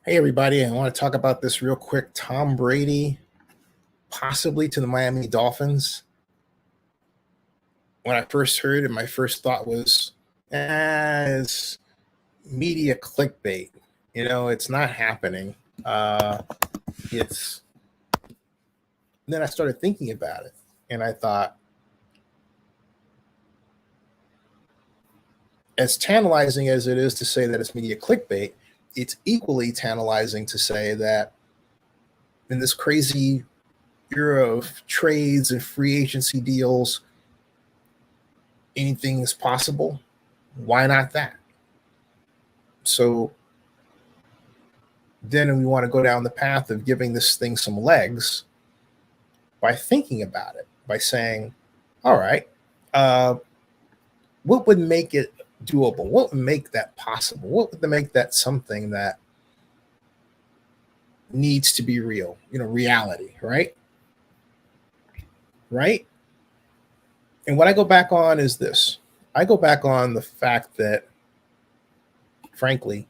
Hey, everybody. I want to talk about this real quick. Tom Brady, possibly to the Miami Dolphins. When I first heard it, my first thought was, it's media clickbait. It's not happening. It's Then I started thinking about it, and I thought, as tantalizing as it is to say that it's media clickbait, it's equally tantalizing to say that in this crazy era of trades and free agency deals, anything is possible. Why not that? So then we want to go down the path of giving this thing some legs by thinking about it, by saying, all right, uh, what would make it doable? What would make that possible? What would make that something that needs to be real? Reality, right? Right? And what I go back on is this. I go back on the fact that, frankly,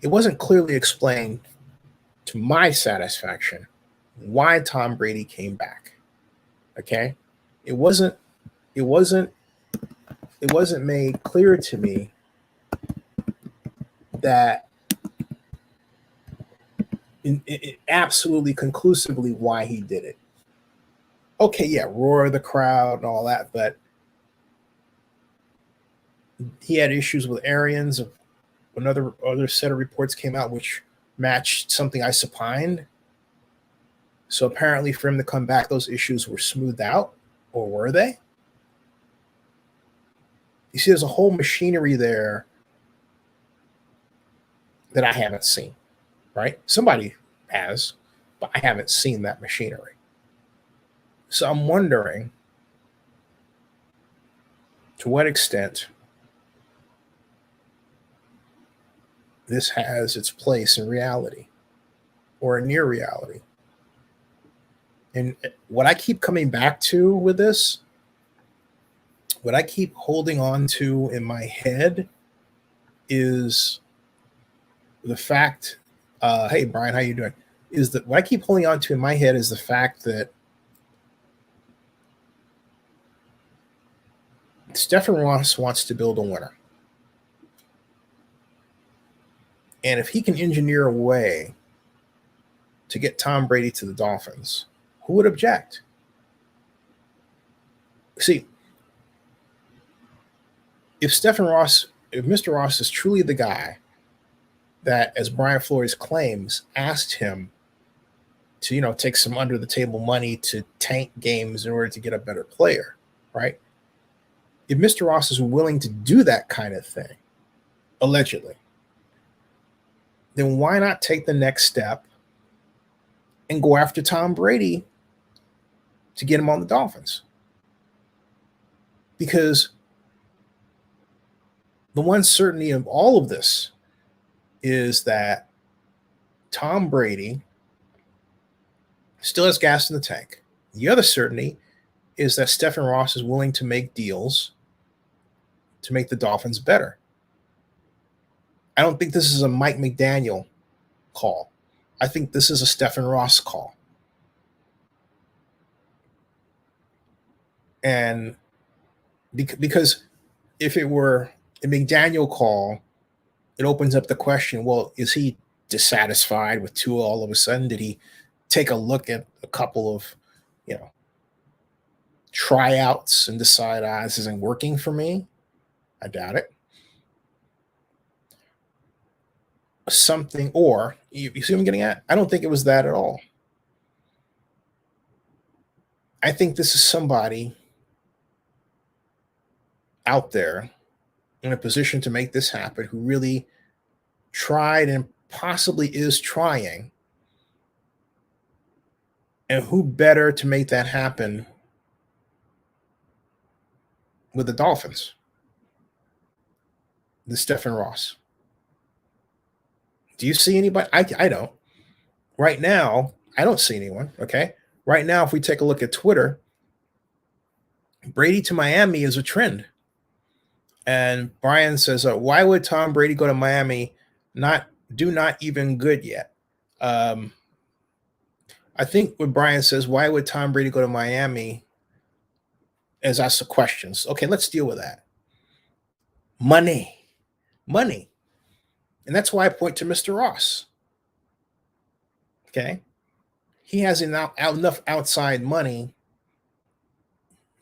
it wasn't clearly explained to my satisfaction why Tom Brady came back. Okay? It wasn't it wasn't it wasn't made clear to me that absolutely conclusively why he did it. Okay, yeah, roar the crowd and all that, but he had issues with Arians. Another other set of reports came out which matched something I supined. So apparently, for him to come back, those issues were smoothed out, or were they? You see, there's a whole machinery there that I haven't seen, right? Somebody has, but I haven't seen that machinery. So I'm wondering to what extent this has its place in reality or near reality. And what I keep coming back to with this, what I keep holding on to in my head is the fact, hey Brian, how you doing? Is that what I keep holding on to in my head is the fact that Stephen Ross wants to build a winner. And if he can engineer a way to get Tom Brady to the Dolphins, who would object? See, if Mr. Ross is truly the guy that, as Brian Flores claims, asked him to, take some under the table money to tank games in order to get a better player, right? If Mr. Ross is willing to do that kind of thing, allegedly, then why not take the next step and go after Tom Brady to get him on the Dolphins? Because the one certainty of all of this is that Tom Brady still has gas in the tank. The other certainty is that Stephen Ross is willing to make deals to make the Dolphins better. I don't think this is a Mike McDaniel call. I think this is a Stephen Ross call. And because if it were a McDaniel call, it opens up the question, well, is he dissatisfied with Tua all of a sudden? Did he take a look at a couple of, tryouts and decide, this isn't working for me? I doubt it. Something, or you see what I'm getting at? I don't think it was that at all. I think this is somebody out there in a position to make this happen who really tried and possibly is trying. And who better to make that happen with the Dolphins than Stephen Ross? Do you see anybody? I don't. Right now, I don't see anyone. Okay. Right now, if we take a look at Twitter, Brady to Miami is a trend. And Brian says, why would Tom Brady go to Miami? Not even good yet. I think what Brian says, why would Tom Brady go to Miami? As asked the questions. Okay, let's deal with that. Money. And that's why I point to Mr. Ross. Okay. He has enough outside money.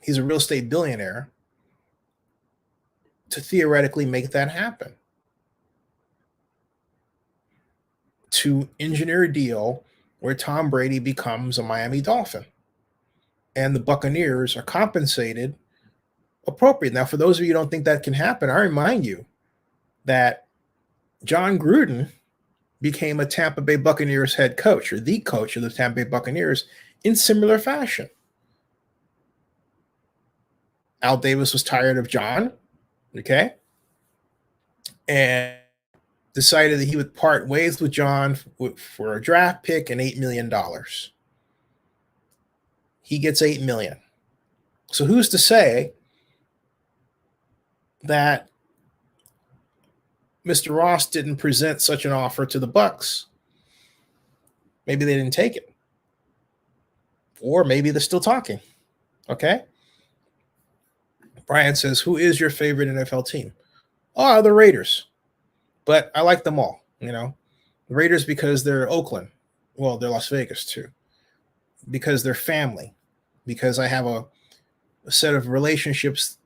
He's a real estate billionaire to theoretically make that happen. To engineer a deal where Tom Brady becomes a Miami Dolphin and the Buccaneers are compensated appropriate. Now, for those of you who don't think that can happen, I remind you that John Gruden became a Tampa Bay Buccaneers head coach, or the coach of the Tampa Bay Buccaneers, in similar fashion. Al Davis was tired of John, okay, and decided that he would part ways with John for a draft pick and $8 million. He gets $8 million. So who's to say that Mr. Ross didn't present such an offer to the Bucs? Maybe they didn't take it. Or maybe they're still talking. Okay? Brian says, who is your favorite NFL team? Oh, the Raiders. But I like them all, you know. The Raiders because they're Oakland. Well, they're Las Vegas too. Because they're family. Because I have a set of relationships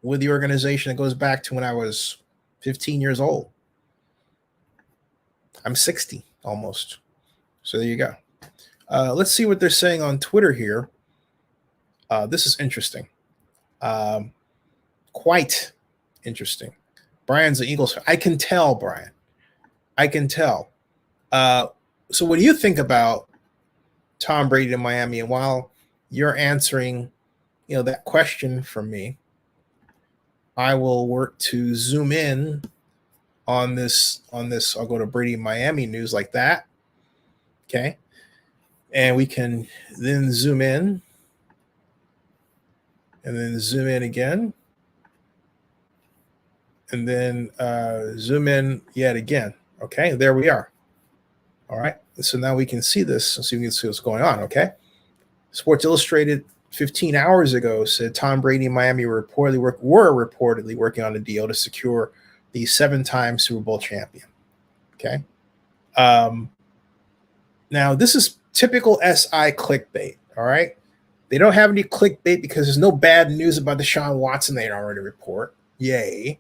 with the organization that goes back to when I was 15 years old. I'm 60 almost. So there you go. Let's see what they're saying on Twitter here. This is interesting. Quite interesting. Brian's an Eagles fan. I can tell, Brian. I can tell. So what do you think about Tom Brady in Miami? And while you're answering, that question from me, I will work to zoom in on this. I'll go to Brady Miami news like that. Okay. And we can then zoom in and then zoom in again. And then zoom in yet again. Okay, there we are. All right, so now we can see this and so we can see what's going on. Okay, Sports Illustrated 15 hours ago said Tom Brady and Miami were reportedly working on a deal to secure the 7-time Super Bowl champion. Okay, now this is typical SI clickbait. All right, they don't have any clickbait because there's no bad news about Deshaun Watson they already report. Yay.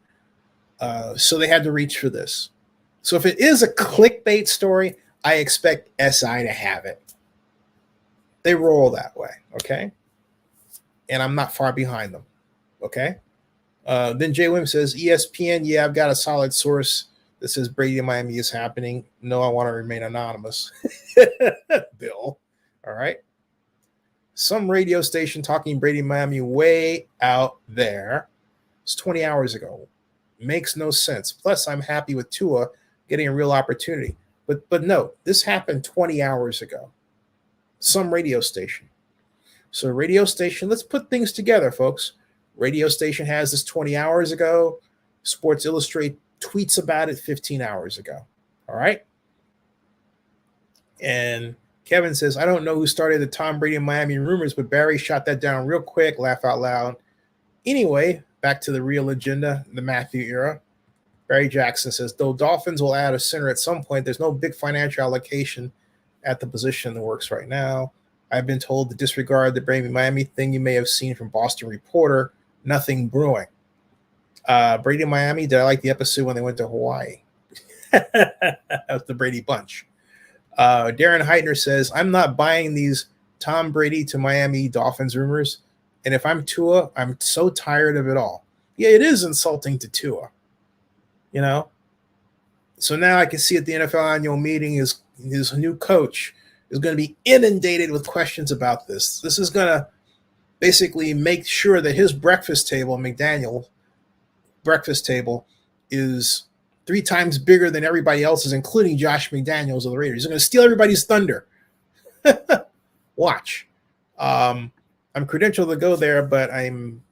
So they had to reach for this. So if it is a clickbait story, I expect SI to have it. They roll that way, okay? And I'm not far behind them, okay? Then Jay Williams says, ESPN, yeah, I've got a solid source that says Brady in Miami is happening. No, I want to remain anonymous. Bill, all right? Some radio station talking Brady in Miami way out there. It's 20 hours ago. Makes no sense. Plus, I'm happy with Tua getting a real opportunity. But no, this happened 20 hours ago. Some radio station. So radio station, let's put things together, folks. Radio station has this 20 hours ago. Sports Illustrated tweets about it 15 hours ago. All right? And Kevin says, I don't know who started the Tom Brady and Miami rumors, but Barry shot that down real quick, laugh out loud. Anyway, back to the real agenda, the Matthew era. Barry Jackson says, though Dolphins will add a center at some point, there's no big financial allocation at the position in the works right now. I've been told to disregard the Brady Miami thing you may have seen from Boston Reporter. Nothing brewing. Brady Miami, did I like the episode when they went to Hawaii? That was the Brady Bunch. Darren Heitner says, I'm not buying these Tom Brady to Miami Dolphins rumors. And if I'm Tua, I'm so tired of it all. Yeah, it is insulting to Tua. So now I can see at the NFL annual meeting his new coach is going to be inundated with questions about this. This is going to basically make sure that his breakfast table, McDaniel breakfast table, is 3 times bigger than everybody else's, including Josh McDaniels of the Raiders. He's going to steal everybody's thunder. Watch. I'm credentialed to go there, but I'm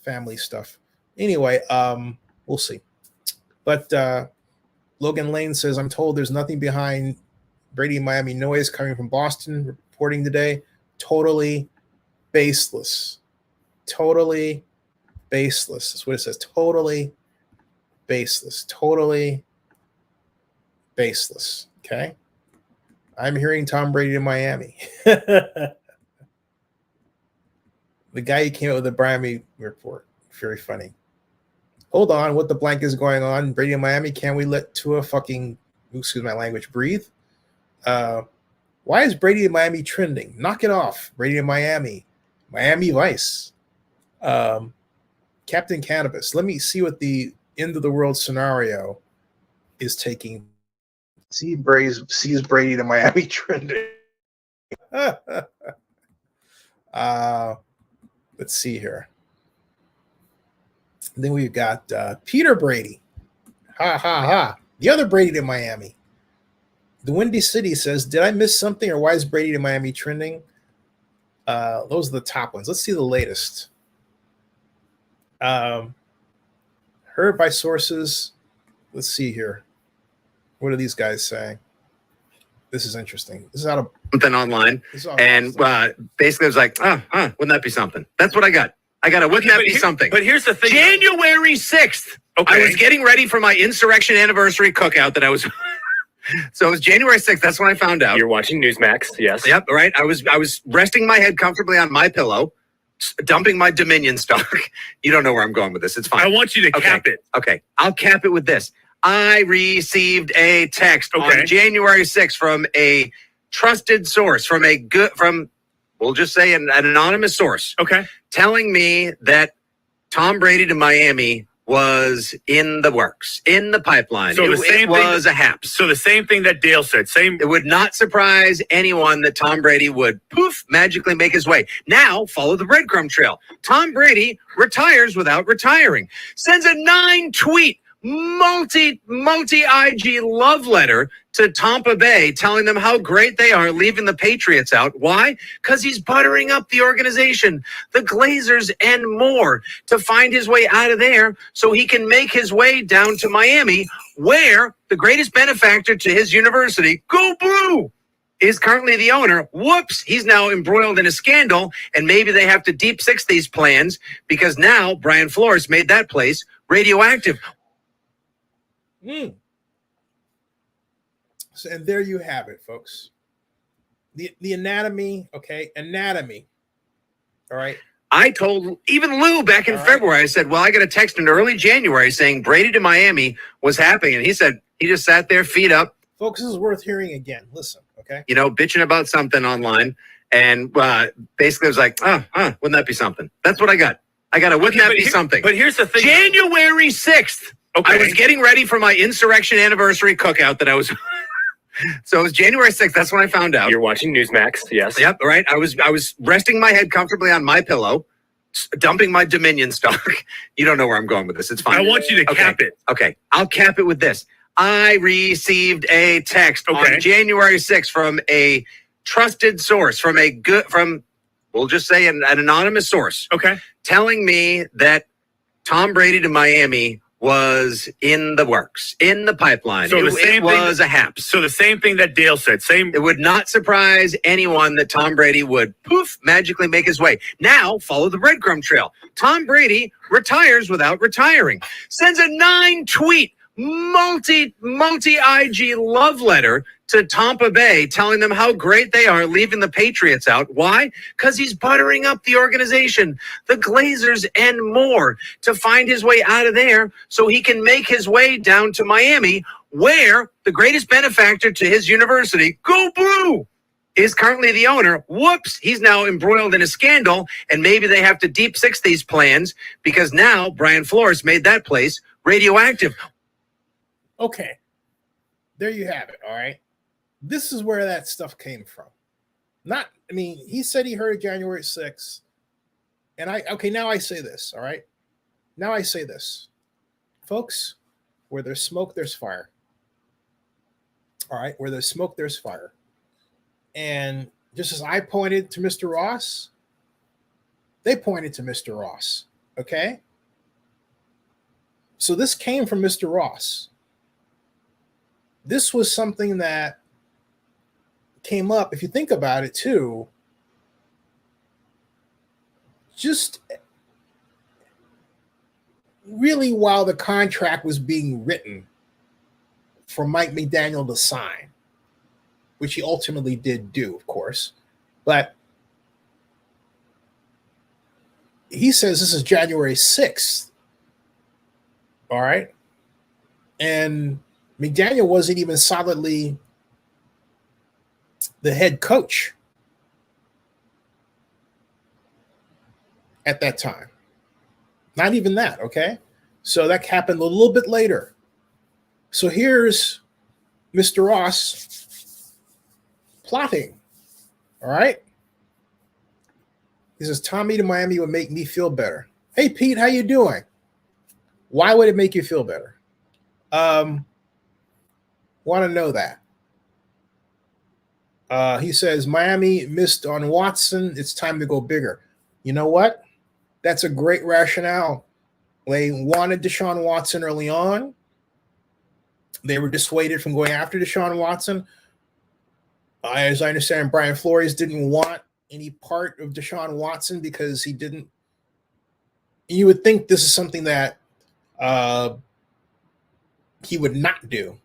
family stuff. Anyway, we'll see. But Logan Lane says, I'm told there's nothing behind Brady Miami noise coming from Boston reporting today. Totally baseless. Totally baseless. That's what it says. Totally baseless. Totally baseless. Okay. I'm hearing Tom Brady to Miami. The guy who came out with the Miami report. Very funny. Hold on. What the blank is going on? Brady in Miami. Can we let Tua fucking, excuse my language, breathe? Why is Brady in Miami trending? Knock it off. Brady in Miami. Miami Vice. Captain Cannabis. Let me see what the end of the world scenario is taking. Sees Brady to Miami trending. Let's see here. Then we've got Peter Brady. Ha, ha, ha. The other Brady to Miami. The Windy City says, did I miss something, or why is Brady to Miami trending? Those are the top ones. Let's see the latest. Heard by sources. Let's see here. What are these guys saying? This is interesting. This is out of something online. And basically it was like, wouldn't that be something? That's what I got. Wouldn't that be something? But here's the thing. January 6th. Okay. I was getting ready for my insurrection anniversary cookout that I was... So it was January 6th. That's when I found out. You're watching Newsmax, yes. Yep, right. I was resting my head comfortably on my pillow, dumping my Dominion stock. You don't know where I'm going with this. It's fine. I want you to cap it. Okay, I'll cap it with this. I received a text on January 6th from a trusted source, we'll just say an anonymous source. Okay. Telling me that Tom Brady to Miami was in the works, in the pipeline. So it was a haps. So the same thing that Dale said. It would not surprise anyone that Tom Brady would magically make his way. Now follow the breadcrumb trail. Tom Brady retires without retiring. Sends a 9-tweet multi IG love letter to Tampa Bay telling them how great they are leaving the Patriots out. Why? Because he's buttering up the organization, the Glazers, and more to find his way out of there so he can make his way down to Miami, where the greatest benefactor to his university, Go Blue, is currently the owner. Whoops, he's now embroiled in a scandal, and maybe they have to deep six these plans because now Brian Flores made that place radioactive. So, and there you have it, folks. The anatomy, okay? Anatomy. All right. I told even Lou back in February, I said, well, I got a text in early January saying Brady to Miami was happening. And he said he just sat there, feet up. Folks, this is worth hearing again. Listen, okay? Bitching about something online. And basically it was like, wouldn't that be something? That's what I got. Wouldn't that be something? But here's the thing. January 6th. Okay. I was getting ready for my insurrection anniversary cookout that I was... So it was January 6th. That's when I found out. You're watching Newsmax, yes. Yep, right. I was resting my head comfortably on my pillow, dumping my Dominion stock. You don't know where I'm going with this. It's fine. I want you to cap it. Okay, I'll cap it with this. I received a text on January 6th from a trusted source, we'll just say an anonymous source. Okay. Telling me that Tom Brady to Miami was in the works, in the pipeline. So it was a haps. So the same thing that Dale said. It would not surprise anyone that Tom Brady would magically make his way. Now follow the breadcrumb trail. Tom Brady retires without retiring. Sends a 9-tweet multi IG love letter to Tampa Bay telling them how great they are leaving the Patriots out. Why? Because he's buttering up the organization, the Glazers, and more to find his way out of there so he can make his way down to Miami, where the greatest benefactor to his university, Go Blue, is currently the owner. Whoops, he's now embroiled in a scandal, and maybe they have to deep six these plans because now Brian Flores made that place radioactive. Okay. There you have it, all right? This is where that stuff came from. He said he heard it January 6th. And now I say this, all right? Now I say this. Folks, where there's smoke, there's fire. All right? Where there's smoke, there's fire. And just as I pointed to Mr. Ross, they pointed to Mr. Ross. Okay. So this came from Mr. Ross. This was something that came up, if you think about it too, just really while the contract was being written for Mike McDaniel to sign, which he ultimately did do, of course. But he says this is January 6th. All right. And McDaniel wasn't even solidly the head coach at that time. Not even that, okay? So that happened a little bit later. So here's Mr. Ross plotting, all right? He says, Tommy to Miami would make me feel better. Hey, Pete, how you doing? Why would it make you feel better? Want to know that. He says, Miami missed on Watson. It's time to go bigger. You know what? That's a great rationale. They wanted Deshaun Watson early on. They were dissuaded from going after Deshaun Watson. As I understand, Brian Flores didn't want any part of Deshaun Watson because he didn't. You would think this is something that he would not do.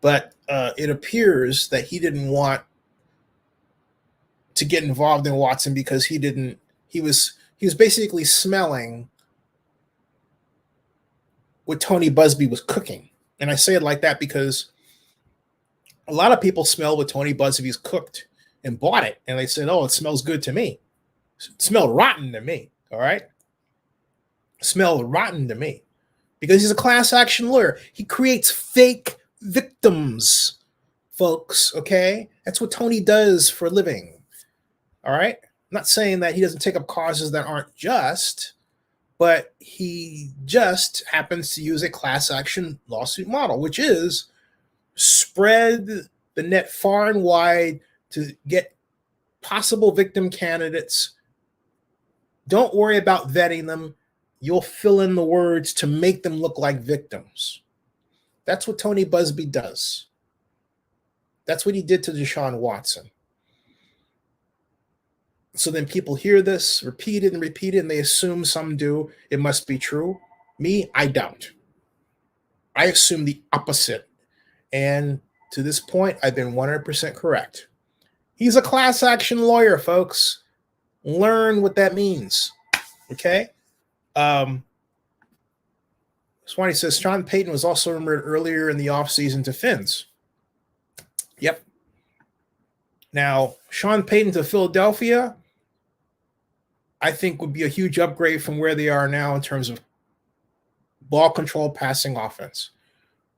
But it appears that he didn't want to get involved in Watson because he was basically smelling what Tony Busby was cooking. And I say it like that because a lot of people smell what Tony Busby's cooked and bought it. And they said, oh, it smells good to me. It smelled rotten to me. All right. It smelled rotten to me because he's a class action lawyer. He creates fake victims, folks. Okay. That's what Tony does for a living. All right. I'm not saying that he doesn't take up causes that aren't just, but he just happens to use a class action lawsuit model, which is spread the net far and wide to get possible victim candidates. Don't worry about vetting them. You'll fill in the words to make them look like victims. That's what Tony Busby does. That's what he did to Deshaun Watson. So then people hear this, repeat it, and they assume some do. It must be true. Me, I don't. I assume the opposite. And to this point, I've been 100% correct. He's a class action lawyer, folks. Learn what that means. Okay? Swanee says, Sean Payton was also rumored earlier in the offseason to Finns. Yep. Now, Sean Payton to Philadelphia, I think would be a huge upgrade from where they are now in terms of ball control, passing offense,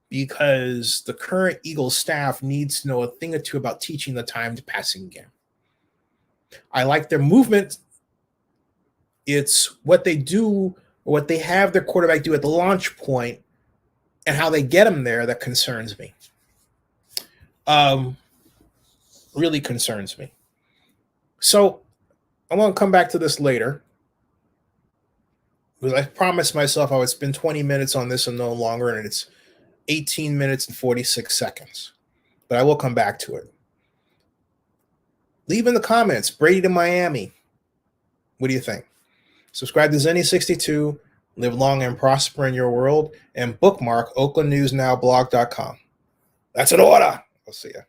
because the current Eagles staff needs to know a thing or two about teaching the timed passing game. I like their movement. It's what they do, what they have their quarterback do at the launch point and how they get him there that concerns me. Really concerns me. So I'm going to come back to this later because I promised myself I would spend 20 minutes on this and no longer, and it's 18 minutes and 46 seconds. But I will come back to it. Leave in the comments, Brady to Miami. What do you think? Subscribe to Zenny62, live long and prosper in your world, and bookmark OaklandNewsNowBlog.com. That's an order. I'll see you.